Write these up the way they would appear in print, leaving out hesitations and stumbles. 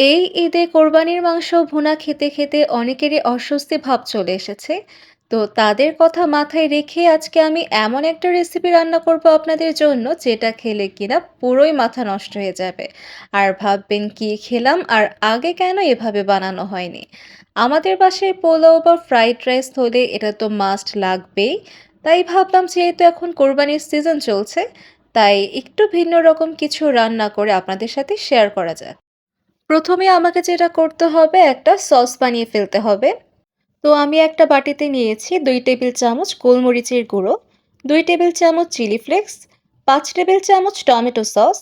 এই ঈদে কোরবানির মাংস ভুনা খেতে, খেতে অনেকেরই অস্বস্তি ভাব চলে এসেছে। তো তাদের কথা মাথায় রেখে আজকে আমি এমন একটা রেসিপি রান্না করব আপনাদের জন্য যেটা খেলে কিনা পুরোই মাথা নষ্ট হয়ে যাবে। আর ভাববেন কি খেলাম আর আগে কেন এভাবে বানানো হয়নি। আমাদের বাসায় পোলাও বা ফ্রাইড রাইস হলে এটা তো মাস্ট লাগবেই। তাই ভাবলাম যেহেতু এখন কোরবানির সিজন চলছে, তাই একটু ভিন্ন রকম কিছু রান্না করে আপনাদের সাথে শেয়ার করা যাক। প্রথমে আমাকে যেটা করতে হবে একটা সস বানিয়ে ফেলতে হবে। তো আমি একটা বাটিতে নিয়েছি ২ টেবিল চামচ গোলমরিচের গুঁড়ো, ২ টেবিল চামচ চিলি ফ্লেক্স, ৫ টেবিল চামচ টমেটো সস,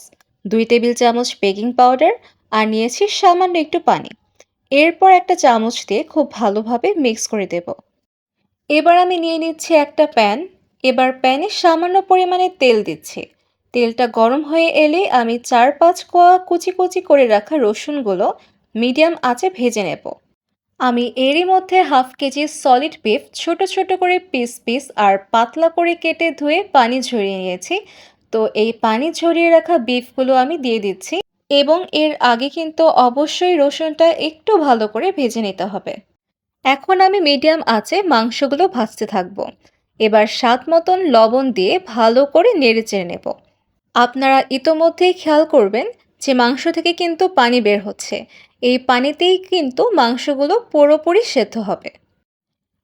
২ টেবিল চামচ বেকিং পাউডার আর নিয়েছি সামান্য একটু পানি। এরপর একটা চামচ দিয়ে খুব ভালোভাবে মিক্স করে দেব। এবার আমি নিয়ে নিচ্ছি একটা প্যান। এবার প্যানে সামান্য পরিমাণে তেল দিচ্ছি। তেলটা গরম হয়ে এলে আমি ৪-৫ কোয়া কুচি কুচি করে রাখা রসুনগুলো মিডিয়াম আঁচে ভেজে নেব। আমি এরই মধ্যে হাফ কেজি সলিড বিফ ছোট ছোট করে পিস পিস আর পাতলা করে কেটে ধুয়ে পানি ঝরিয়ে নিয়েছি। তো এই পানি ঝরিয়ে রাখা বিফগুলো আমি দিয়ে দিচ্ছি এবং এর আগে কিন্তু অবশ্যই রসুনটা একটু ভালো করে ভেজে নিতে হবে। এখন আমি মিডিয়াম আঁচে মাংসগুলো ভাজতে থাকবো। এবার স্বাদ মতন লবণ দিয়ে ভালো করে নেড়েচেড়ে নেব। আপনারা ইতোমধ্যেই খেয়াল করবেন যে মাংস থেকে কিন্তু পানি বের হচ্ছে। এই পানিতেই কিন্তু মাংসগুলো পুরোপুরি সেদ্ধ হবে।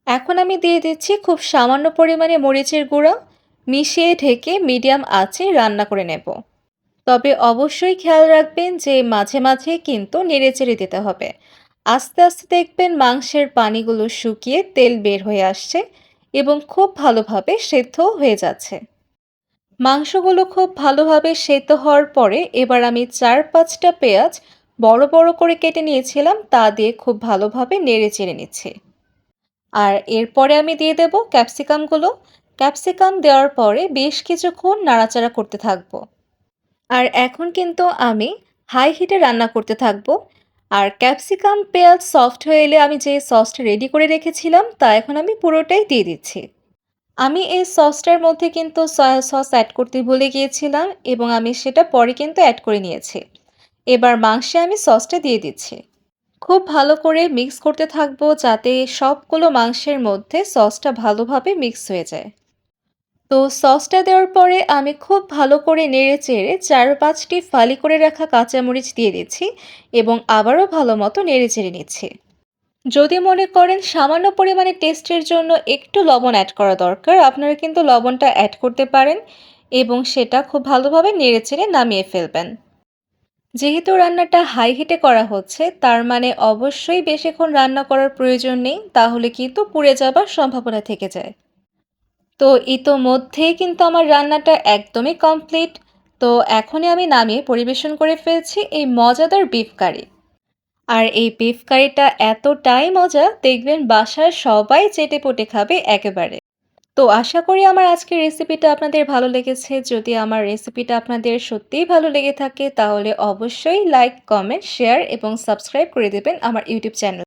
এখন আমি দিয়ে দিচ্ছি খুব সামান্য পরিমাণে মরিচের গুঁড়া, মিশিয়ে ঢেকে মিডিয়াম আঁচে রান্না করে নেব। তবে অবশ্যই খেয়াল রাখবেন যে মাঝে মাঝে কিন্তু নেড়েচেড়ে দিতে হবে। আস্তে আস্তে দেখবেন মাংসের পানিগুলো শুকিয়ে তেল বের হয়ে আসছে এবং খুব ভালোভাবে সেদ্ধ হয়ে যাচ্ছে। মাংসগুলো খুব ভালোভাবে সেদ্ধ হওয়ার পরে এবার আমি ৪-৫টা পেঁয়াজ বড় বড় করে কেটে নিয়েছিলাম তা দিয়ে খুব ভালোভাবে নেড়ে চেড়ে নিচ্ছি। আর এরপরে আমি দিয়ে দেব ক্যাপসিকামগুলো। ক্যাপসিকাম দেওয়ার পরে বেশ কিছুক্ষণ নাড়াচাড়া করতে থাকবো। আর এখন কিন্তু আমি হাই হিটে রান্না করতে থাকবো। আর ক্যাপসিকাম পেঁয়াজ সফট হয়ে এলে আমি যে সসটা রেডি করে রেখেছিলাম তা এখন আমি পুরোটাই দিয়ে দিচ্ছি। আমি এই সসটার মধ্যে কিন্তু সয়া সস অ্যাড করতে ভুলে গিয়েছিলাম এবং আমি সেটা পরে কিন্তু অ্যাড করে নিয়েছি। এবার মাংসে আমি সসটা দিয়ে দিচ্ছি। খুব ভালো করে মিক্স করতে থাকবো যাতে সবগুলো মাংসের মধ্যে সসটা ভালোভাবে মিক্স হয়ে যায়। তো সসটা দেওয়ার পরে আমি খুব ভালো করে নেড়েচেড়ে ৪-৫টি ফালি করে রাখা কাঁচামরিচ দিয়ে দিচ্ছি এবং আবারও ভালো মতো নেড়েচেড়ে নিচ্ছি। যদি মনে করেন সামান্য পরিমাণে টেস্টের জন্য একটু লবণ অ্যাড করা দরকার, আপনারা কিন্তু লবণটা অ্যাড করতে পারেন এবং সেটা খুব ভালোভাবে নেড়েচেড়ে নামিয়ে ফেলবেন। যেহেতু রান্নাটা হাই হিটে করা হচ্ছে, তার মানে অবশ্যই বেশিক্ষণ রান্না করার প্রয়োজন নেই, তাহলে কিন্তু পুড়ে যাবার সম্ভাবনা থেকে যায়। তো ইতোমধ্যেই কিন্তু আমার রান্নাটা একদমই কমপ্লিট। তো এখনই আমি নামিয়ে পরিবেশন করে ফেলছি এই মজাদার বিফ কারি। আর এই বিফ কারিটা এতটাই মজা, দেখবেন বাসার সবাই চেটেপুটে খাবে একেবারে। তো আশা করি আমার আজকের রেসিপিটা আপনাদের ভালো লেগেছে। যদি আমার রেসিপিটা আপনাদের সত্যিই ভালো লেগে থাকে তাহলে অবশ্যই লাইক, কমেন্ট, শেয়ার এবং সাবস্ক্রাইব করে দেবেন আমার ইউটিউব চ্যানেল।